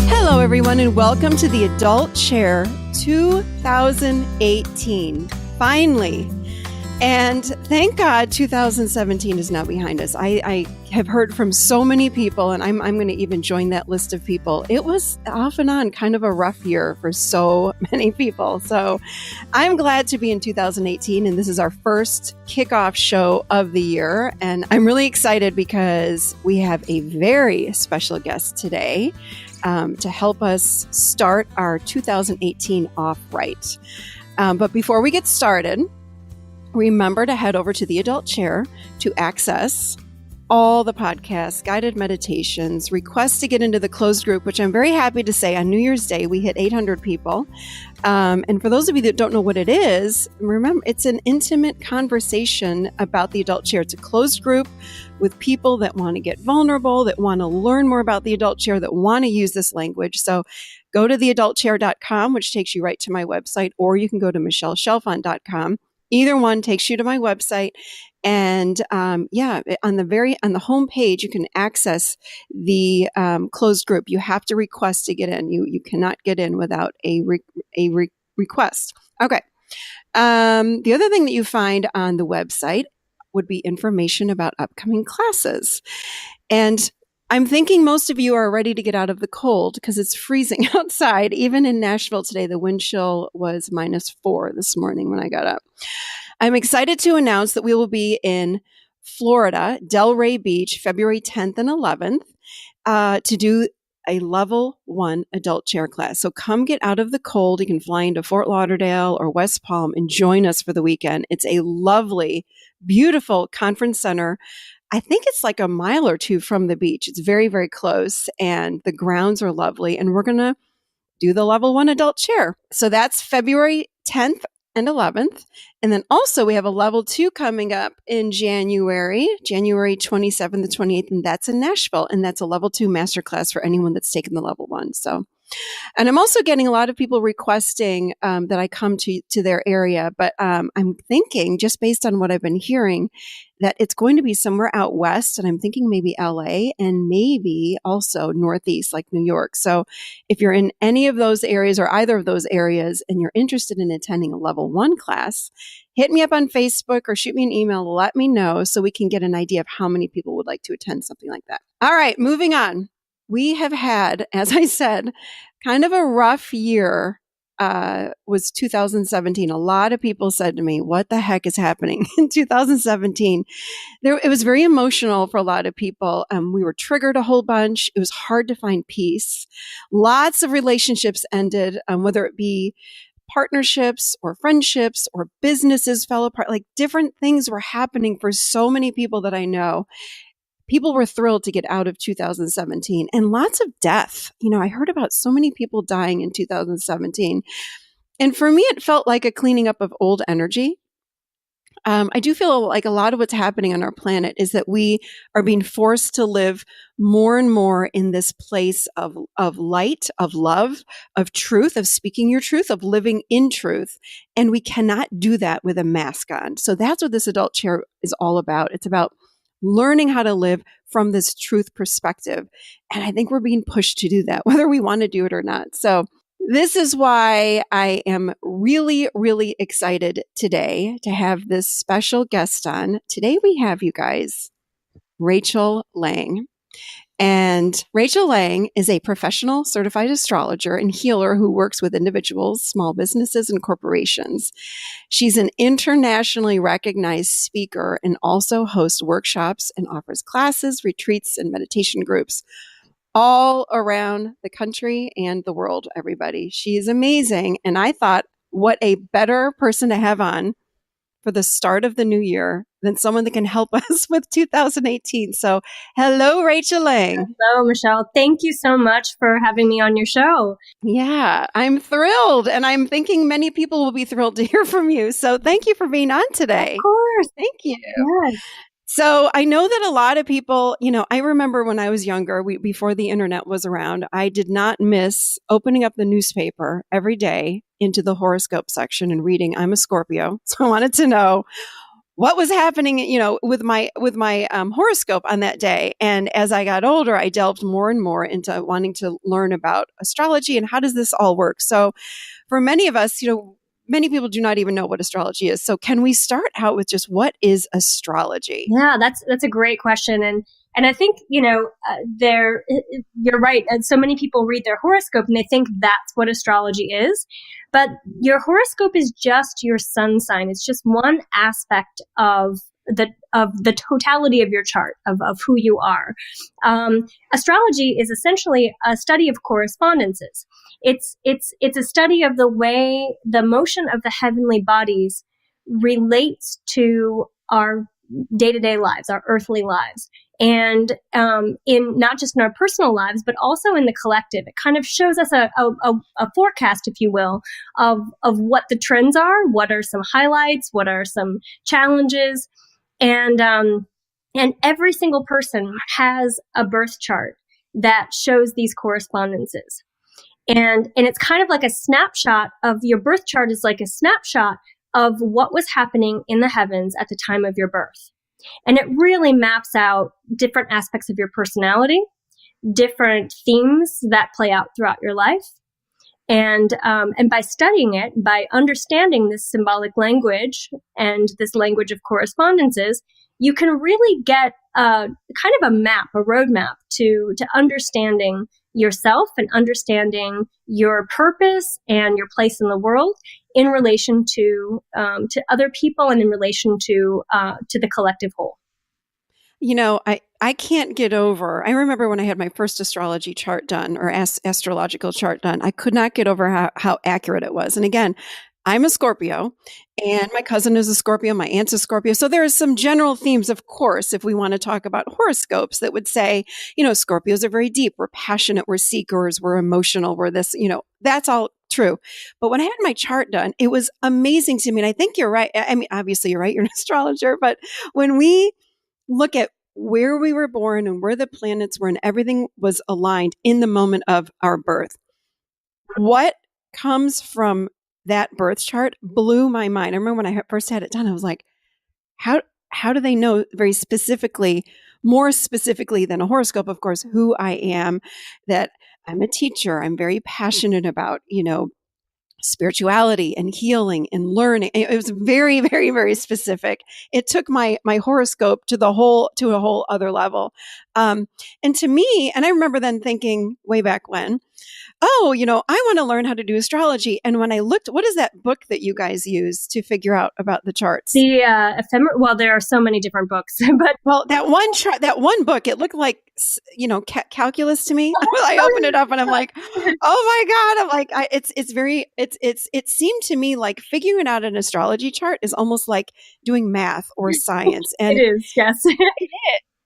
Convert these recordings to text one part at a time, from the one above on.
Hello, everyone, and welcome to the Adult Chair 2018. Finally. And thank God 2017 is now behind us. I have heard from so many people, and I'm going to even join that list of people. It was off and on kind of a rough year for so many people. So I'm glad to be in 2018, and this is our first kickoff show of the year. And I'm really excited because we have a very special guest today to help us start our 2018 off right. But before we get started, remember to head over to the Adult Chair to access all the podcasts, guided meditations, requests to get into the closed group, which I'm very happy to say on New Year's Day, we hit 800 people. And for those of you that don't know what it is, remember, it's an intimate conversation about the Adult Chair. It's a closed group with people that want to get vulnerable, that want to learn more about the Adult Chair, that want to use this language. So go to theadultchair.com, which takes you right to my website, or you can go to michelleshelfont.com. Either one takes you to my website. And on the home page, you can access the closed group. You have to request to get in. You cannot get in without a request. Okay. The other thing that you find on the website would be information about upcoming classes. And I'm thinking most of you are ready to get out of the cold because it's freezing outside. Even in Nashville today, the wind chill was -4 this morning when I got up. I'm excited to announce that we will be in Florida, Delray Beach, February 10th and 11th, to do a level 1 adult chair class. So come get out of the cold. You can fly into Fort Lauderdale or West Palm and join us for the weekend. It's a lovely, beautiful conference center. I think it's like a mile or two from the beach. It's very, very close, and the grounds are lovely. And we're going to do the level 1 adult chair. So that's February 10th and 11th. And then also we have a level 2 coming up in January 27th to 28th, and that's in Nashville. And that's a level 2 masterclass for anyone that's taken the level 1. So, and I'm also getting a lot of people requesting that I come to their area, but I'm thinking, just based on what I've been hearing, that it's going to be somewhere out west, and I'm thinking maybe LA and maybe also Northeast, like New York. So if you're in any of those areas or either of those areas and you're interested in attending a level 1 class, hit me up on Facebook or shoot me an email to let me know so we can get an idea of how many people would like to attend something like that. All right, moving on. We have had, as I said, kind of a rough year. Was 2017. A lot of people said to me, what the heck is happening in 2017? It was very emotional for a lot of people. We were triggered a whole bunch. It was hard to find peace. Lots of relationships ended, whether it be partnerships or friendships or businesses fell apart. Like different things were happening for so many people that I know. People were thrilled to get out of 2017, and lots of death. You know, I heard about so many people dying in 2017. And for me, it felt like a cleaning up of old energy. I do feel like a lot of what's happening on our planet is that we are being forced to live more and more in this place of light, of love, of truth, of speaking your truth, of living in truth. And we cannot do that with a mask on. So that's what this adult chair is all about. It's about learning how to live from this truth perspective. And I think we're being pushed to do that, whether we want to do it or not. So this is why I am really, really excited today to have this special guest on. Today we have, you guys, Rachel Lang. And Rachel Lang is a professional certified astrologer and healer who works with individuals, small businesses, and corporations. She's an internationally recognized speaker and also hosts workshops and offers classes, retreats, and meditation groups all around the country and the world, everybody. She is amazing. And I thought, what a better person to have on for the start of the new year than someone that can help us with 2018. So hello, Rachel Lang. Hello, Michelle. Thank you so much for having me on your show. Yeah, I'm thrilled. And I'm thinking many people will be thrilled to hear from you. So thank you for being on today. Of course. Thank you. Yes. So I know that a lot of people, I remember when I was younger, before the internet was around, I did not miss opening up the newspaper every day into the horoscope section and reading, I'm a Scorpio. So I wanted to know, what was happening, with my horoscope on that day. And as I got older, I delved more and more into wanting to learn about astrology and how does this all work. So for many of us, many people do not even know what astrology is. So can we start out with just what is astrology? Yeah, that's a great question. And I think, you're right. And so many people read their horoscope and they think that's what astrology is. But your horoscope is just your sun sign. It's just one aspect of the totality of your chart of who you are. Astrology is essentially a study of correspondences. It's a study of the way the motion of the heavenly bodies relates to our day-to-day lives, our earthly lives. And in not just in our personal lives, but also in the collective. It kind of shows us a forecast, if you will, of what the trends are, what are some highlights, what are some challenges. And every single person has a birth chart that shows these correspondences. And it's kind of like a snapshot of your birth chart is like a snapshot of what was happening in the heavens at the time of your birth. And it really maps out different aspects of your personality, different themes that play out throughout your life. And by studying it, by understanding this symbolic language and this language of correspondences, you can really get kind of a map, a roadmap to understanding yourself and understanding your purpose and your place in the world in relation to other people and in relation to the collective whole. I can't get over. I remember when I had my first astrology chart done or astrological chart done, I could not get over how accurate it was. And again, I'm a Scorpio and my cousin is a Scorpio. My aunt's a Scorpio. So there are some general themes, of course, if we want to talk about horoscopes that would say, Scorpios are very deep. We're passionate. We're seekers. We're emotional. We're this, that's all true. But when I had my chart done, it was amazing to me. And I think you're right. I mean, obviously you're right. You're an astrologer. But when we look at where we were born and where the planets were and everything was aligned in the moment of our birth, what comes from that birth chart blew my mind. I remember when I first had it done, I was like, how do they know very specifically, more specifically than a horoscope, of course, who I am, that I'm a teacher. I'm very passionate about, spirituality and healing and learning. It was very, very, very specific. It took my horoscope to a whole other level. And to me, and I remember then thinking way back when, I want to learn how to do astrology. And when I looked, what is that book that you guys use to figure out about the charts? The ephemeral. Well, there are so many different books, but that one chart, that one book, it looked like calculus to me. I opened it up and I'm like, oh my god! I'm like, it seemed to me like figuring out an astrology chart is almost like doing math or science. And it is, yes, it is.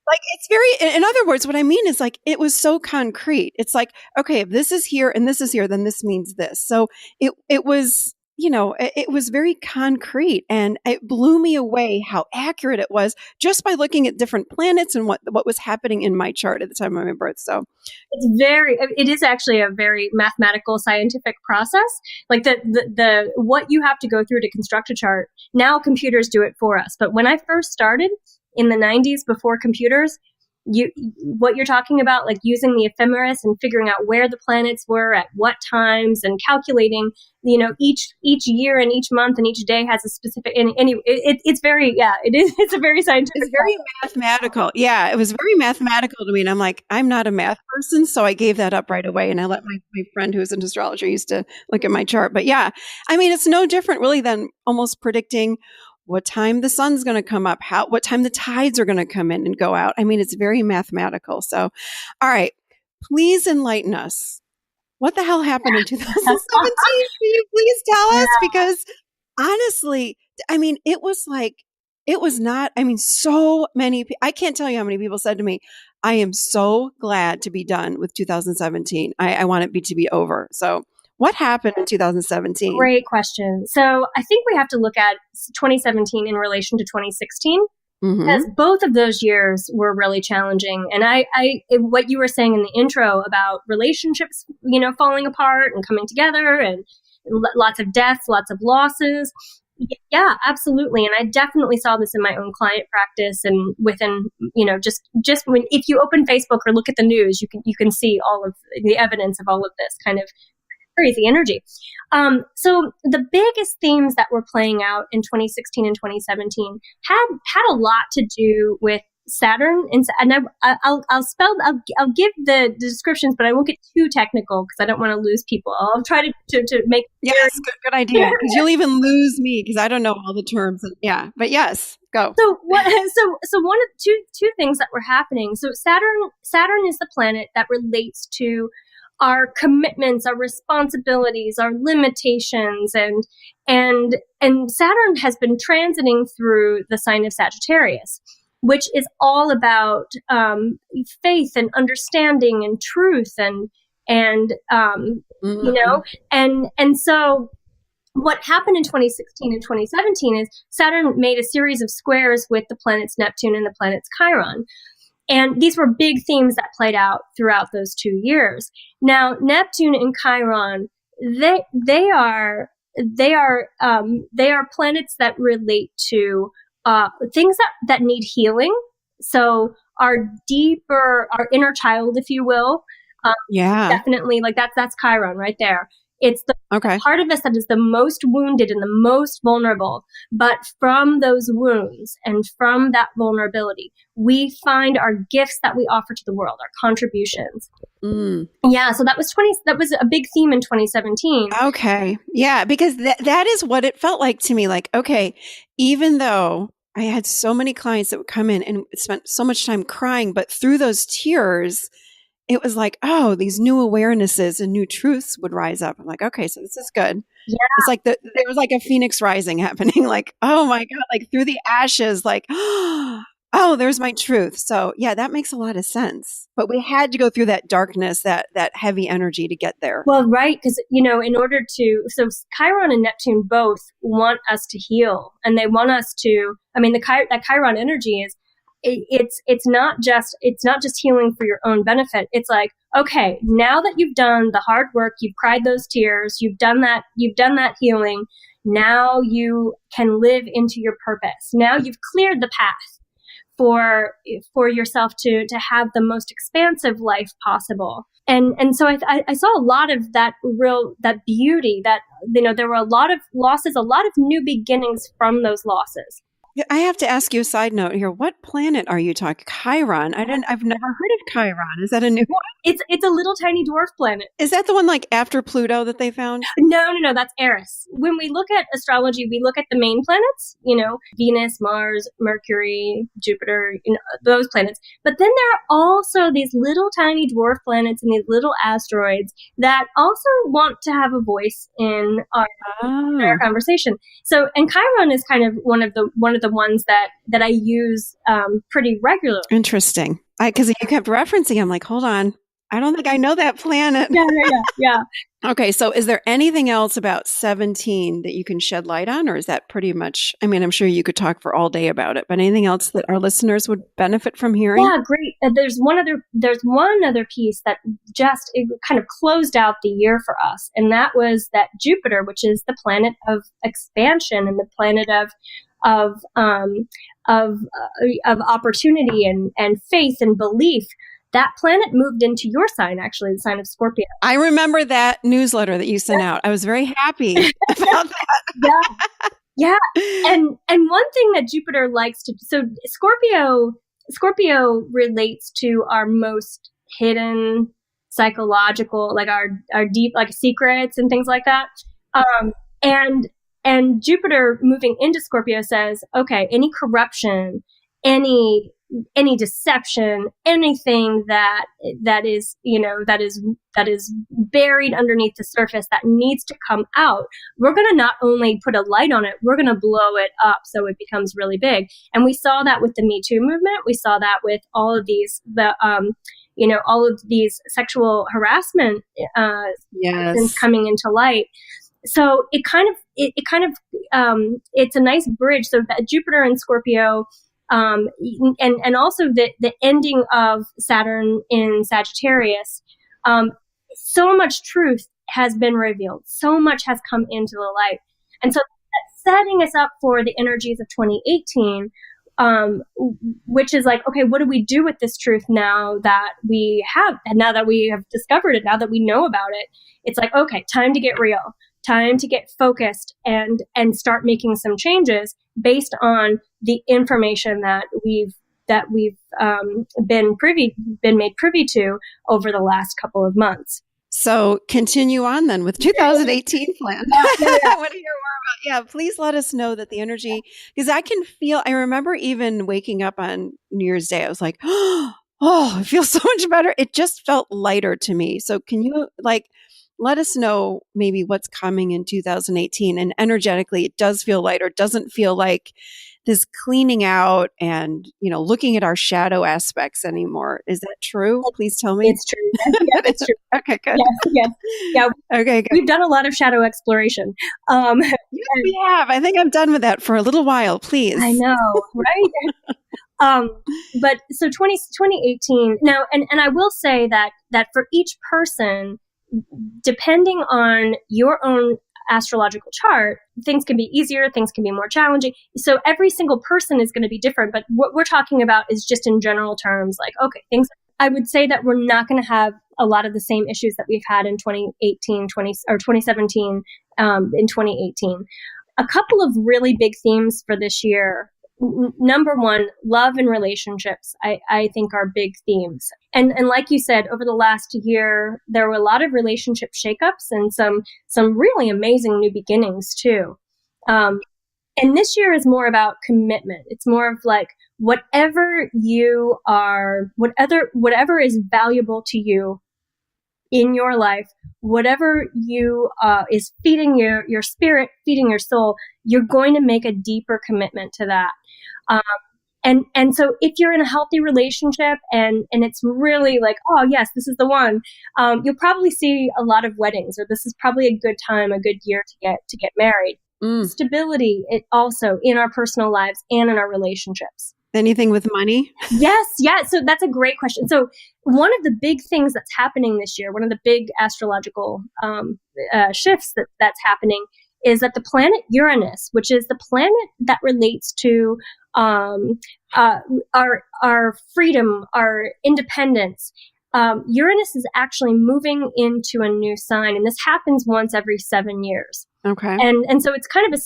Like it's very, in other words, what I mean is like, it was so concrete. It's like, okay, if this is here and this is here, then this means this. So it was, it was very concrete and it blew me away how accurate it was just by looking at different planets and what was happening in my chart at the time of my birth. So it is actually a very mathematical, scientific process. Like the what you have to go through to construct a chart. Now computers do it for us. But when I first started, in the 90s, before computers, what you're talking about, like using the ephemeris and figuring out where the planets were at what times and calculating, each year and each month and each day has a specific. It's very, it's a very scientific. It's very mathematical. Yeah, it was very mathematical to me, and I'm like, I'm not a math person, so I gave that up right away, and I let my friend who's an astrologer used to look at my chart. But yeah, I mean, it's no different really than almost predicting what time the sun's going to come up, what time the tides are going to come in and go out. I mean, it's very mathematical. So, all right, please enlighten us. What the hell happened in 2017? Can you please tell us? Because honestly, I mean, it was not, I mean, so many, I can't tell you how many people said to me, I am so glad to be done with 2017. I want it to be over. So what happened in 2017? Great question. So I think we have to look at 2017 in relation to 2016, because both of those years were really challenging. And what you were saying in the intro about relationships, falling apart and coming together and lots of deaths, lots of losses. Yeah, absolutely. And I definitely saw this in my own client practice, and within, just when, if you open Facebook or look at the news, you can see all of the evidence of all of this kind of crazy energy. So the biggest themes that were playing out in 2016 and 2017 had a lot to do with Saturn, and I'll give the descriptions, but I won't get too technical because I don't want to lose people. I'll try to make yes, good idea, because you'll even lose me because I don't know all the terms. But yes, go. So one of two things that were happening. So Saturn is the planet that relates to our commitments, our responsibilities, our limitations, and Saturn has been transiting through the sign of Sagittarius, which is all about faith and understanding and truth and so what happened in 2016 and 2017 is Saturn made a series of squares with the planets Neptune and the planets Chiron. And these were big themes that played out throughout those 2 years. Now, Neptune and Chiron, they are planets that relate to things that need healing. So our inner child, if you will. Definitely, like that's Chiron right there. It's the part of us that is the most wounded and the most vulnerable. But from those wounds and from that vulnerability, we find our gifts that we offer to the world, our contributions. Yeah, so that was a big theme in 2017. Okay. Yeah, because that is what it felt like to me. Like, okay, even though I had so many clients that would come in and spent so much time crying, but through those tears, it was like, oh, these new awarenesses and new truths would rise up. I'm like, okay, so this is good. Yeah. It's like there was like a phoenix rising happening. Like, oh my God, like through the ashes, like, oh, there's my truth. So yeah, that makes a lot of sense. But we had to go through that darkness, that heavy energy to get there. Well, right, because so Chiron and Neptune both want us to heal, and they want us to. I mean, that Chiron energy is. It's not just healing for your own benefit. It's like, okay, now that you've done the hard work, you've cried those tears, you've done that healing, now you can live into your purpose. Now you've cleared the path for yourself to have the most expansive life possible. And so I saw a lot of that beauty, that there were a lot of losses, a lot of new beginnings from those losses. I have to ask you a side note here. What planet are you talking? Chiron. I've never heard of Chiron. Is that a new one? It's a little tiny dwarf planet. Is that the one like after Pluto that they found? No, that's Eris. When we look at astrology, we look at the main planets, Venus, Mars, Mercury, Jupiter, those planets. But then there are also these little tiny dwarf planets and these little asteroids that also want to have a voice in our conversation. So, and Chiron is kind of one of the ones that I use pretty regularly. Interesting. Because you kept referencing, I'm like, hold on. I don't think I know that planet. Yeah. Okay, so is there anything else about 17 that you can shed light on, or is that pretty much, I mean, I'm sure you could talk for all day about it, but anything else that our listeners would benefit from hearing? Yeah, great. There's one other piece that it kind of closed out the year for us, and that was that Jupiter, which is the planet of expansion and the planet of opportunity and faith and belief, that planet moved into your sign, actually, the sign of Scorpio. I remember that newsletter that you sent out. I was very happy about that. Yeah. And one thing that Jupiter likes to, so Scorpio relates to our most hidden psychological, like our deep, like secrets and things like that. And Jupiter moving into Scorpio says, okay, any corruption, any deception, anything that is buried underneath the surface that needs to come out, we're going to not only put a light on it, we're going to blow it up so it becomes really big. And we saw that with the Me Too movement. We saw that with all of these all of these sexual harassment things coming into light. So it's a nice bridge. So that Jupiter and Scorpio, and also the ending of Saturn in Sagittarius, so much truth has been revealed. So much has come into the light. And so that setting us up for the energies of 2018, which is like, okay, what do we do with this truth now that we have discovered it, now that we know about it? It's like, okay, time to get real, time to get focused and start making some changes based on the information that we've been made privy to over the last couple of months. So continue on then with 2018 plan. I want to hear more about. Yeah, please let us know that the energy, because I remember even waking up on New Year's Day, I was like, oh, it feels so much better. It just felt lighter to me. So can you let us know maybe what's coming in 2018? And energetically, it does feel lighter. It doesn't feel like this cleaning out and, looking at our shadow aspects anymore. Is that true? Please tell me. It's true. Yeah, it's true. Okay, good. Yes. Yeah. Okay, good. We've done a lot of shadow exploration. Yeah, we have. I think I'm done with that for a little while, please. I know, right? But so 2018 now, and I will say that for each person, depending on your own astrological chart, things can be easier, things can be more challenging. So every single person is going to be different. But what we're talking about is just in general terms, like, okay, I would say that we're not going to have a lot of the same issues that we've had in 2017 in 2018. A couple of really big themes for this year. Number one, love and relationships, I think are big themes. And like you said, over the last year, there were a lot of relationship shakeups and some really amazing new beginnings too. And this year is more about commitment. It's more of like whatever is valuable to you in your life, whatever is feeding your spirit, feeding your soul, you're going to make a deeper commitment to that. And so if you're in a healthy relationship and it's really like, oh yes, this is the one, you'll probably see a lot of weddings, or this is probably a good time, a good year to get married. Stability, it also in our personal lives and in our relationships. Anything with money? Yes. So that's a great question. So one of the big things that's happening this year, one of the big astrological shifts that's happening, is that the planet Uranus, which is the planet that relates to our freedom, our independence, Uranus is actually moving into a new sign, and this happens once every 7 years. Okay. And so it's kind of it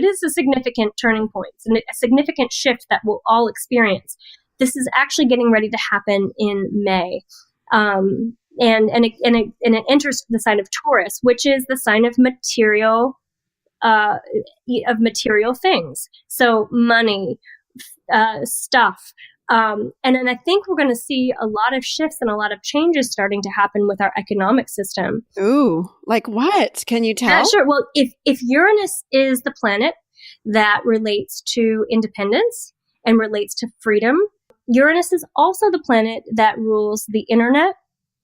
is a significant turning point, and a significant shift that we'll all experience. This is actually getting ready to happen in May. And it enters the sign of Taurus, which is the sign of material things. So money, stuff. And then I think we're going to see a lot of shifts and a lot of changes starting to happen with our economic system. Ooh, like what? Can you tell? Sure. Well, if Uranus is the planet that relates to independence and relates to freedom, Uranus is also the planet that rules the internet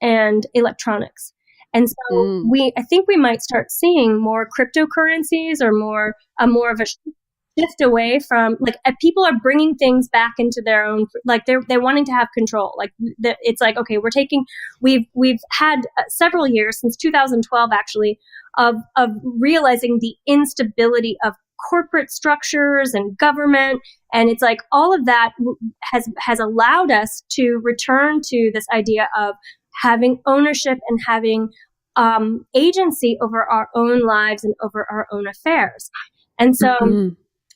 and electronics. And so I think we might start seeing more cryptocurrencies or more of a shift away from people are bringing things back into their own, like they're wanting to have control. Like it's like, okay, we've had several years since 2012 actually of realizing the instability of corporate structures and government. And it's like all of that has allowed us to return to this idea of having ownership and having agency over our own lives and over our own affairs. And so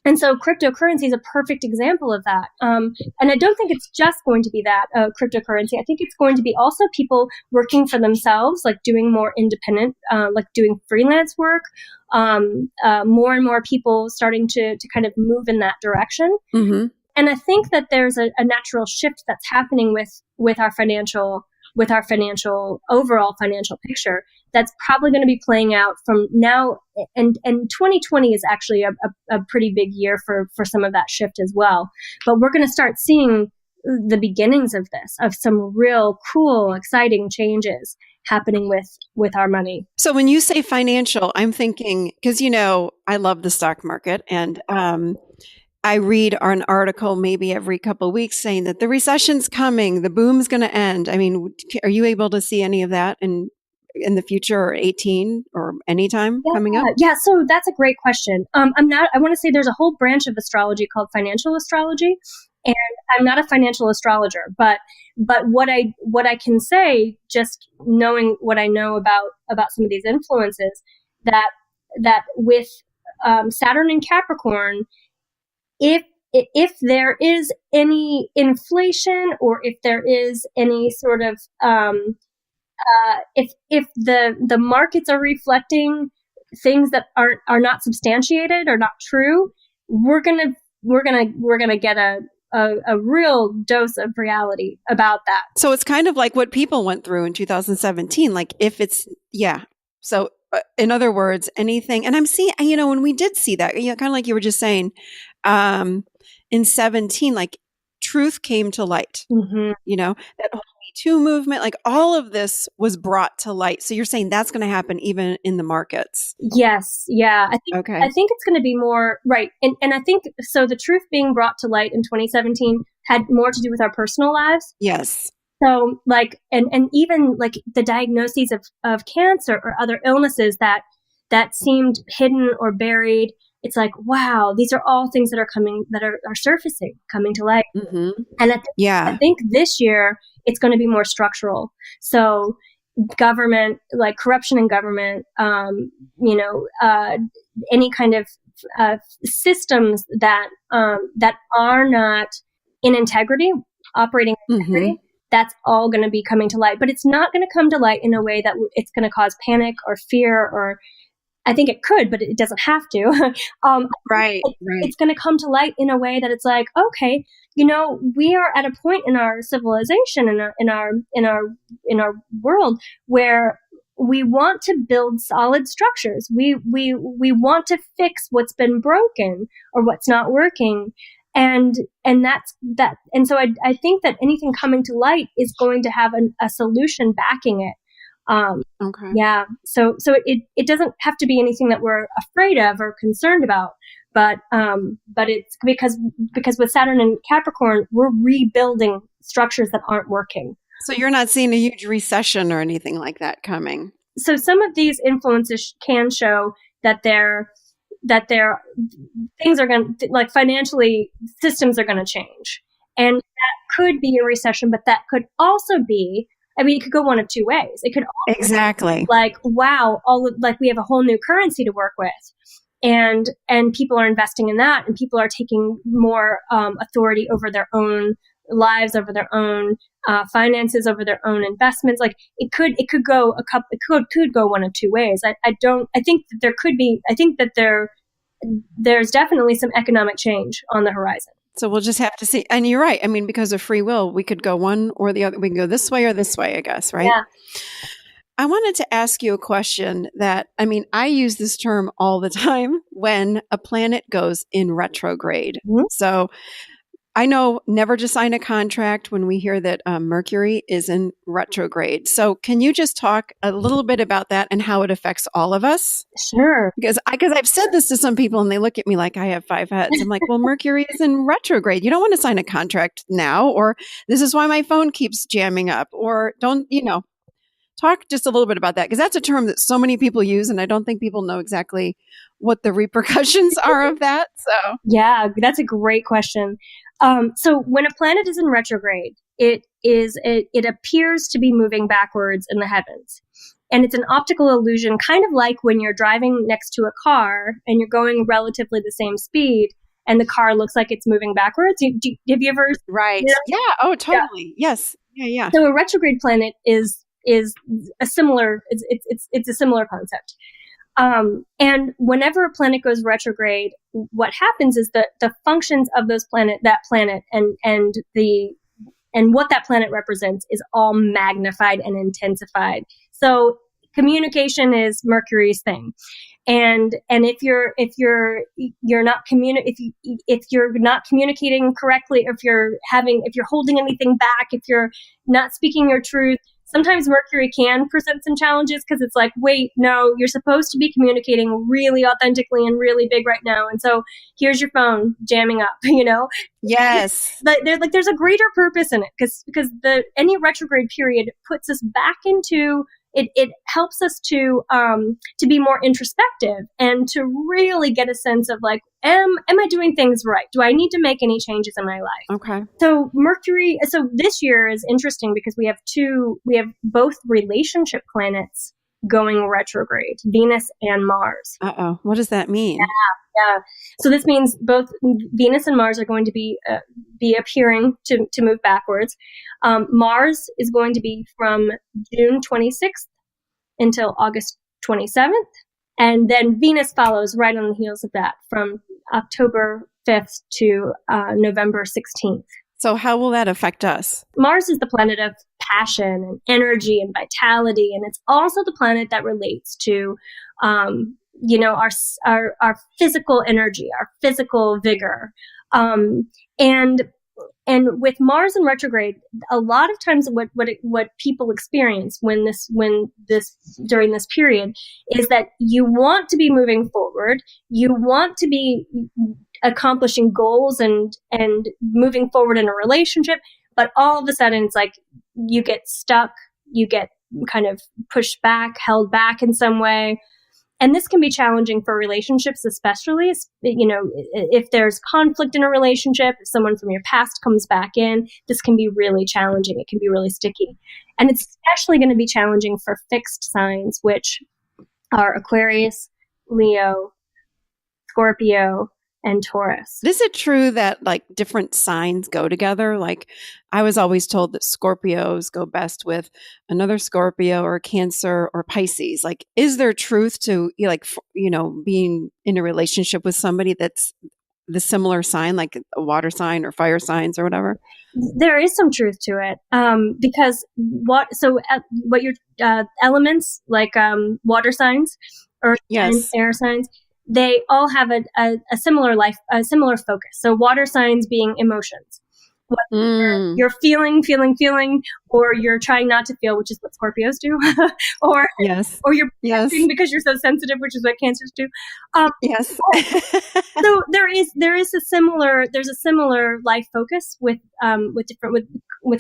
cryptocurrency is a perfect example of that. And I don't think it's just going to be that cryptocurrency. I think it's going to be also people working for themselves, like doing more independent, like doing freelance work. More and more people starting to kind of move in that direction. Mm-hmm. And I think that there's a natural shift that's happening with our overall financial picture that's probably going to be playing out from now. And 2020 is actually a pretty big year for some of that shift as well. But we're going to start seeing the beginnings of this, of some real cool, exciting changes happening with our money. So when you say financial, I'm thinking, because, I love the stock market, and I read an article maybe every couple of weeks saying that the recession's coming, the boom's going to end. I mean, are you able to see any of that? And in the future, or 18, or anytime coming up? Yeah, so that's a great question. I want to say there's a whole branch of astrology called financial astrology, and I'm not a financial astrologer, but what I can say, just knowing what I know about some of these influences, that with Saturn in Capricorn, if there is any inflation, or if there is any sort of if the markets are reflecting things that are not substantiated or not true, we're gonna get a real dose of reality about that. So it's kind of like what people went through in 2017. Like if it's, yeah. So in other words, anything, and I'm seeing, when we did see that, kind of like you were just saying, in 17, like truth came to light, Mm-hmm. That whole Me Too movement, like all of this was brought to light. So you're saying that's going to happen even in the markets. Yes. Yeah. I think it's going to be more right. And I think so. The truth being brought to light in 2017 had more to do with our personal lives. Yes. So like, and even like the diagnoses of cancer or other illnesses that seemed hidden or buried. It's like, wow, these are all things that are surfacing, coming to light. Mm-hmm. And I think this year it's going to be more structural. So government, like corruption in government, any kind of systems that are not in integrity, operating in integrity. Mm-hmm. That's all going to be coming to light, but it's not going to come to light in a way that it's going to cause panic or fear, or I think it could, but it doesn't have to. Right. It's going to come to light in a way that it's like, okay, we are at a point in our civilization, in our world, where we want to build solid structures. We want to fix what's been broken or what's not working. And that's that. And so I think that anything coming to light is going to have a solution backing it. Okay. Yeah. So it doesn't have to be anything that we're afraid of or concerned about, but it's because with Saturn and Capricorn, we're rebuilding structures that aren't working. So you're not seeing a huge recession or anything like that coming. So some of these influences can show that things are going to, like financially, systems are going to change, and that could be a recession, but that could also be, it could go one of two ways. It could also exactly be like, wow, we have a whole new currency to work with, and people are investing in that, and people are taking more authority over their own lives, over their own finances, over their own investments. Like it could go could go one of two ways. I think that there could be. I think that there's definitely some economic change on the horizon. So we'll just have to see. And you're right. Because of free will, we could go one or the other. We can go this way or this way, I guess, right? Yeah. I wanted to ask you a question that, I use this term all the time when a planet goes in retrograde. Mm-hmm. So I know never to sign a contract when we hear that Mercury is in retrograde. So can you just talk a little bit about that and how it affects all of us? Sure. Because I've said this to some people and they look at me like I have 5 heads. I'm like, well, Mercury is in retrograde. You don't want to sign a contract now, or this is why my phone keeps jamming up, or don't, talk just a little bit about that, because that's a term that so many people use, and I don't think people know exactly what the repercussions are of that. So yeah, that's a great question. So when a planet is in retrograde, it appears to be moving backwards in the heavens. And it's an optical illusion, kind of like when you're driving next to a car and you're going relatively the same speed and the car looks like it's moving backwards. Have you ever? Right. Yeah. Oh, totally. Yeah. Yes. Yeah. So a retrograde planet is a similar, it's a similar concept. And whenever a planet goes retrograde, what happens is that the functions of that planet and what that planet represents is all magnified and intensified. So communication is Mercury's thing. And if you're not communicating correctly, if you're holding anything back, if you're not speaking your truth, sometimes Mercury can present some challenges, because it's like, wait, no, you're supposed to be communicating really authentically and really big right now. And so here's your phone jamming up, Yes. There's a greater purpose in it, because any retrograde period puts us back into it helps us to be more introspective and to really get a sense of like, am I doing things right? Do I need to make any changes in my life? Okay. So this year is interesting because we have both relationship planets going retrograde, Venus and Mars. Uh-oh. What does that mean? Yeah. So this means both Venus and Mars are going to be appearing to move backwards. Mars is going to be from June 26th until August 27th. And then Venus follows right on the heels of that from October 5th to November 16th. So how will that affect us? Mars is the planet of passion and energy and vitality. And it's also the planet that relates to, our physical energy, our physical vigor. And with Mars in retrograde, a lot of times what people experience during this period is that you want to be moving forward, you want to be accomplishing goals and moving forward in a relationship, but all of a sudden it's like you get stuck, you get kind of pushed back, held back in some way. And this can be challenging for relationships, especially, if there's conflict in a relationship, if someone from your past comes back in, this can be really challenging. It can be really sticky. And it's especially going to be challenging for fixed signs, which are Aquarius, Leo, Scorpio, and Taurus. Is it true that like different signs go together? Like I was always told that Scorpios go best with another Scorpio or Cancer or Pisces. Like, is there truth to being in a relationship with somebody that's the similar sign, like a water sign or fire signs or whatever? There is some truth to it, because what your elements like water signs, earth signs, air signs, they all have a similar focus. So water signs being emotions. You're feeling, or you're trying not to feel, which is what Scorpios do, or you're because you're so sensitive, which is what Cancers do. Yes. So there's a similar life focus with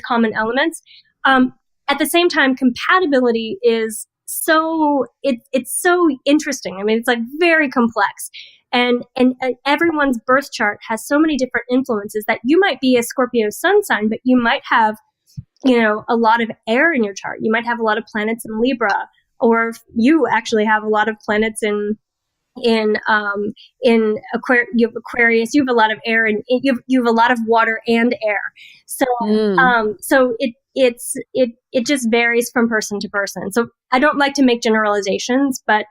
common elements. At the same time, compatibility is it's so interesting. I mean, it's like very complex. And everyone's birth chart has so many different influences that you might be a Scorpio sun sign, but you might have, a lot of air in your chart. You might have a lot of planets in Libra, or you actually have a lot of planets in Aquarius. You have Aquarius. You have a lot of air, and you have a lot of water and air. So it just varies from person to person. So I don't like to make generalizations, but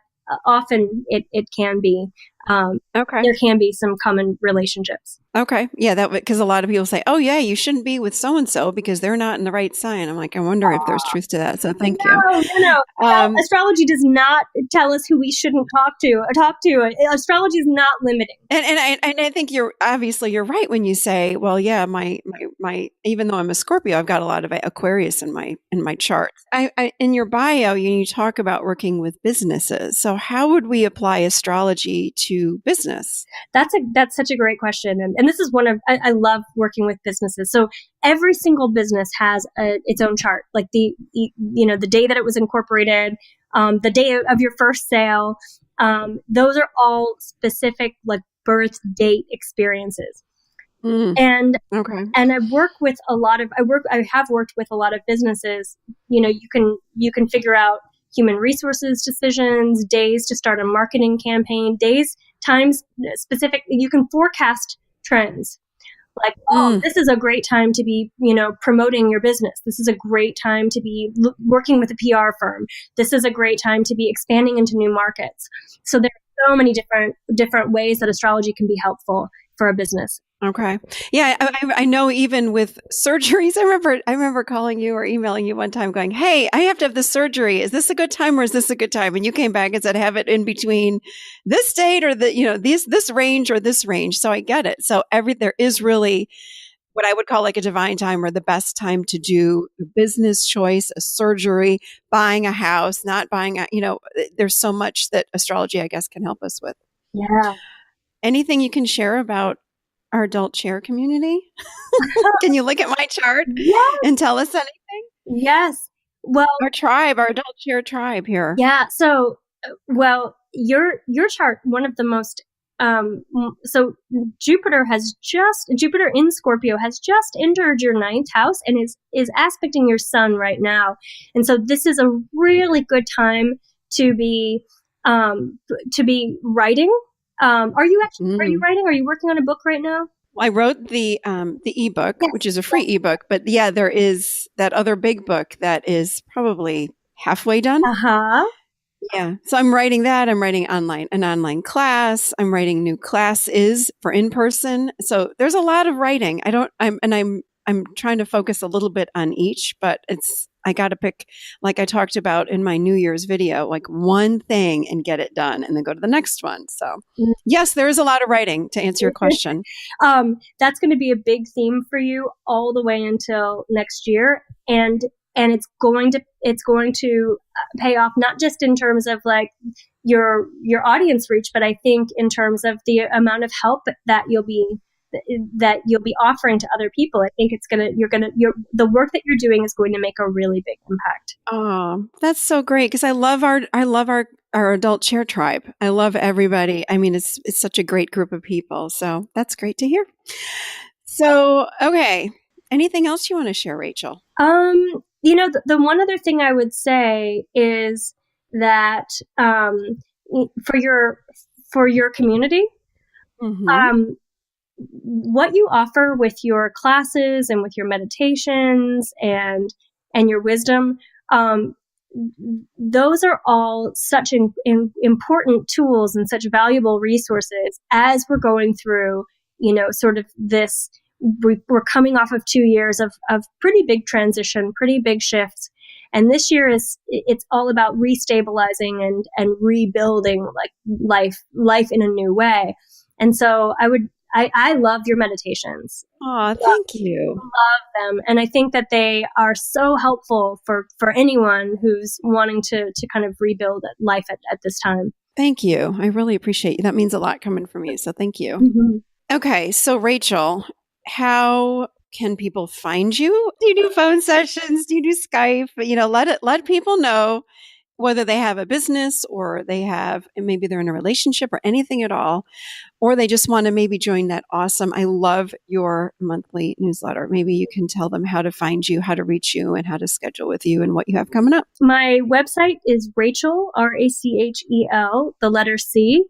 often it can be. There can be some common relationships. Okay. Yeah, that because a lot of people say, "Oh, yeah, you shouldn't be with so and so because they're not in the right sign." I'm like, I wonder if there's truth to that. So thank you. No. Astrology does not tell us who we shouldn't talk to. Astrology is not limiting. And I think you're right when you say, well, yeah, my even though I'm a Scorpio, I've got a lot of Aquarius in my chart. I in your bio, you talk about working with businesses. So how would we apply astrology to business? That's such a great question, and this is one of I love working with businesses. So every single business has its own chart, like the day that it was incorporated, the day of your first sale. Those are all specific like birth date experiences. And I work with a lot of I have worked with a lot of businesses. You can figure out human resources decisions, days to start a marketing campaign, days, times specific. You can forecast trends. Like, this is a great time to be, promoting your business. This is a great time to be working with a PR firm. This is a great time to be expanding into new markets. So there are so many different ways that astrology can be helpful for a business. Okay. Yeah, I know even with surgeries, I remember calling you or emailing you one time going, "Hey, I have to have this surgery. Is this a good time or is this a good time?" And you came back and said, "Have it in between this date or this range or this range." So I get it. So there is really what I would call like a divine time or the best time to do a business choice, a surgery, buying a house, not buying there's so much that astrology, I guess, can help us with. Yeah. Anything you can share about our adult chair community? Can you look at my chart and tell us anything? Yes. Well, our adult chair tribe here. yeah. So, well, your chart, one of the most, so Jupiter in Scorpio has just entered your ninth house and is aspecting your sun right now. And so this is a really good time to be writing. Are you writing? Are you working on a book right now? I wrote the ebook, which is a free ebook, but yeah, there is that other big book that is probably halfway done. Yeah. So I'm writing that. I'm writing an online class. I'm writing new classes for in person. So there's a lot of writing. I'm trying to focus a little bit on each, but I got to pick, like I talked about in my New Year's video, like one thing and get it done and then go to the next one. So yes, there is a lot of writing to answer your question. That's going to be a big theme for you all the way until next year. And it's going to pay off, not just in terms of like your audience reach, but I think in terms of the amount of help that you'll be offering to other people. I think the work that you're doing is going to make a really big impact. Oh, that's so great. Cause I love our adult chair tribe. I love everybody. I mean, it's such a great group of people. So that's great to hear. So, okay. Anything else you want to share, Rachel? The one other thing I would say is that, for your community, what you offer with your classes and with your meditations and your wisdom, those are all such important tools and such valuable resources as we're going through, sort of this. We're coming off of 2 years of pretty big transition, pretty big shifts. And this year it's all about restabilizing and rebuilding like life in a new way. And so I love your meditations. Oh, thank you. Love them. And I think that they are so helpful for anyone who's wanting to kind of rebuild life at this time. Thank you. I really appreciate you. That means a lot coming from you. So thank you. Mm-hmm. Okay. So Rachel, how can people find you? Do you do phone sessions? Do you do Skype? Let people know whether they have a business or maybe they're in a relationship or anything at all, or they just want to maybe join that awesome. I love your monthly newsletter. Maybe you can tell them how to find you, how to reach you, and how to schedule with you and what you have coming up. My website is Rachel, Rachel, the letter C,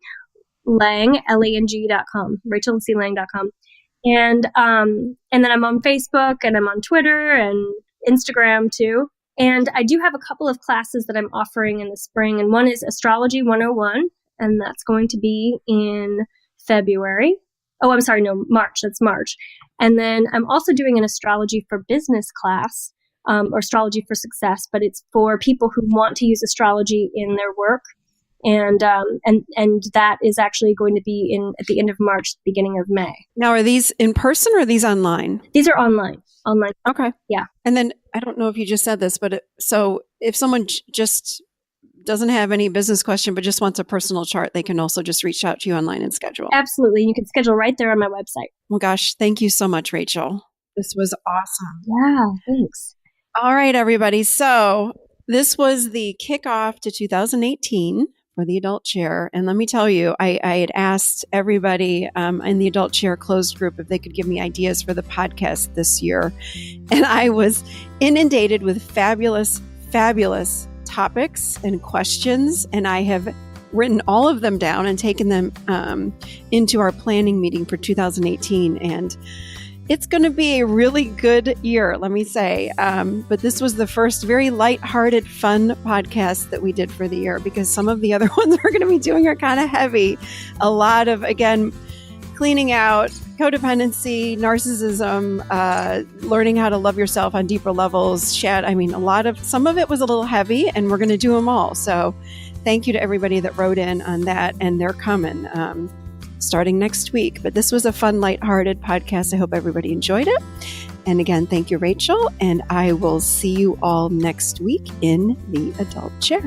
Lang, Lang.com, RachelClang.com. And then I'm on Facebook and I'm on Twitter and Instagram too. And I do have a couple of classes that I'm offering in the spring. And one is Astrology 101, and that's going to be in February. Oh, I'm sorry, no, March. That's March. And then I'm also doing an Astrology for Business class, or Astrology for Success, but it's for people who want to use astrology in their work. And that is actually going to be at the end of March, beginning of May. Now, are these in person or are these online? These are online. Okay. Yeah. And then I don't know if you just said this, but so if someone just doesn't have any business question, but just wants a personal chart, they can also just reach out to you online and schedule. Absolutely. You can schedule right there on my website. Well, gosh, thank you so much, Rachel. This was awesome. Yeah, thanks. All right, everybody. So this was the kickoff to 2018 for the adult chair. And let me tell you, I had asked everybody in the adult chair closed group if they could give me ideas for the podcast this year. And I was inundated with fabulous, fabulous topics and questions. And I have written all of them down and taken them into our planning meeting for 2018. And it's going to be a really good year, let me say. But this was the first very lighthearted, fun podcast that we did for the year, because some of the other ones we're going to be doing are kind of heavy. A lot of, again, cleaning out codependency, narcissism, learning how to love yourself on deeper levels, some of it was a little heavy, and we're going to do them all. So thank you to everybody that wrote in on that, and they're coming. Starting next week. But this was a fun, lighthearted podcast. I hope everybody enjoyed it. And again, thank you, Rachel. And I will see you all next week in the adult chair.